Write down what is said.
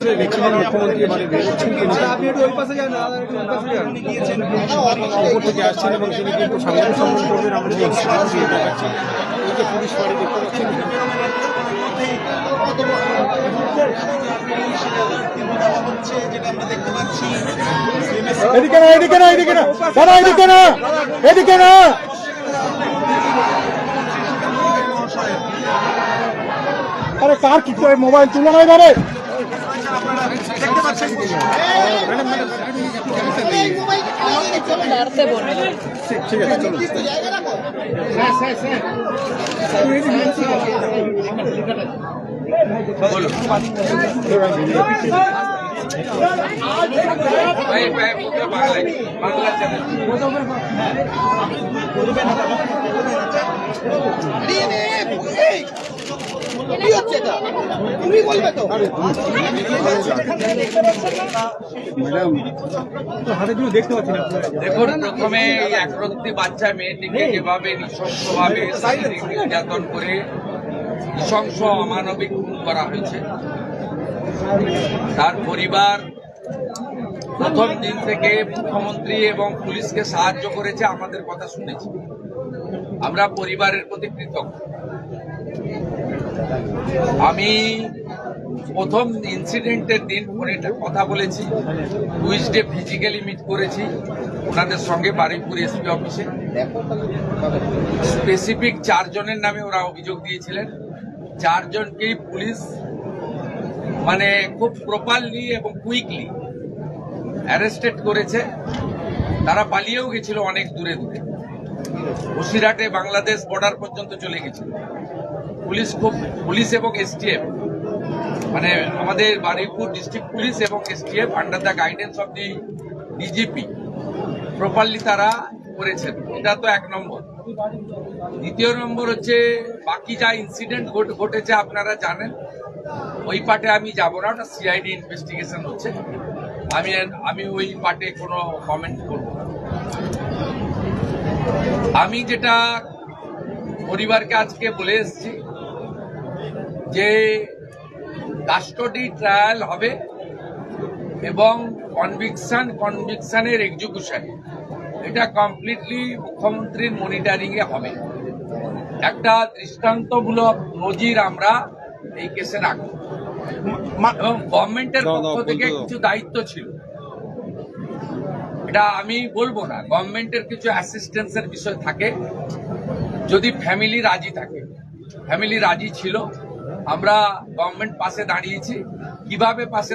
দেখছিলেন মুখ্যমন্ত্রী এবারে বেরোচ্ছেন খবর থেকে আসছেন এবং তিনি কিন্তু সাংবাদিক সম্মেলন করবেন। আমাদের দেখাচ্ছি এই যে পুলিশ বাড়ি দেখতে পাচ্ছেন এদিকে না এদিকে না এদিকে না দাদা এদিকে না এদিকে না আরে কার কি মোবাইল তুলে নাই বারে ঠিক আছে চলো দেখুন, প্রথমে এই একরত্তি বাচ্চা মেয়েটিকে যেভাবে নৃশংসভাবে শারীরিক নির্যাতন করে নৃশংস অমানবিক খুন করা হয়েছে, তার পরিবার প্রথম দিন থেকে মুখ্যমন্ত্রী এবং পুলিশকে সাহায্য করেছে, আমাদের কথা শুনেছি। আমরা পরিবারের প্রতি কৃতজ্ঞ। আমি প্রথম ইনসিডেন্টের দিন ফোনে কথা বলেছি, টুইসডে ফিজিক্যালি মিট করেছি ওনাদের সঙ্গে বারুইপুর এসপি অফিসে। স্পেসিফিক 4 জনের নামে ওরা অভিযোগ দিয়েছিলেন। 4 জনকেই পুলিশ মানে খুব প্রপারলি এবং কুইকলি অ্যারেস্টেড করেছে। তারা পালিয়েও গেছিল অনেক দূরে দূরে, বসিরহাটে বাংলাদেশ বর্ডার পর্যন্ত চলে গেছিল। পুলিশ এবং এসটিএফ মানে আমাদের বারুইপুর ডিস্ট্রিক্ট পুলিশ এবং STF under the guidance of the DGP properly তারা করেছেন। এটা তো 1 নম্বর। দ্বিতীয় নম্বর হচ্ছে বাকি যা ইনসিডেন্ট ঘটেছে আপনারা জানেন, ওই পার্টে আমি যাব না, ওটা সিআইডি ইনভেস্টিগেশন হচ্ছে। আমি ওই পার্টে কোনো কমেন্ট করব না। আমি যেটা পরিবারকে আজকে বলে এসেছি যে কাস্টডি ট্রায়াল হবে এবং কনভিকশনের এক্সিকিউশন এটা কমপ্লিটলি মুখ্যমন্ত্রীর মনিটরিং এ হবে। একটা দৃষ্টান্তমূলক নজির আমরা এই কেসে রাখব এবং গভর্নমেন্টের পক্ষ থেকে কিছু দায়িত্ব ছিল, এটা আমি বলবো না। গভর্নমেন্টের কিছু অ্যাসিস্ট্যান্সের বিষয় থাকে, যদি ফ্যামিলি রাজি থাকে। ফ্যামিলি রাজি ছিল, আমরা গভর্নমেন্ট পাশে দাঁড়িয়েছি। কিভাবে পাশে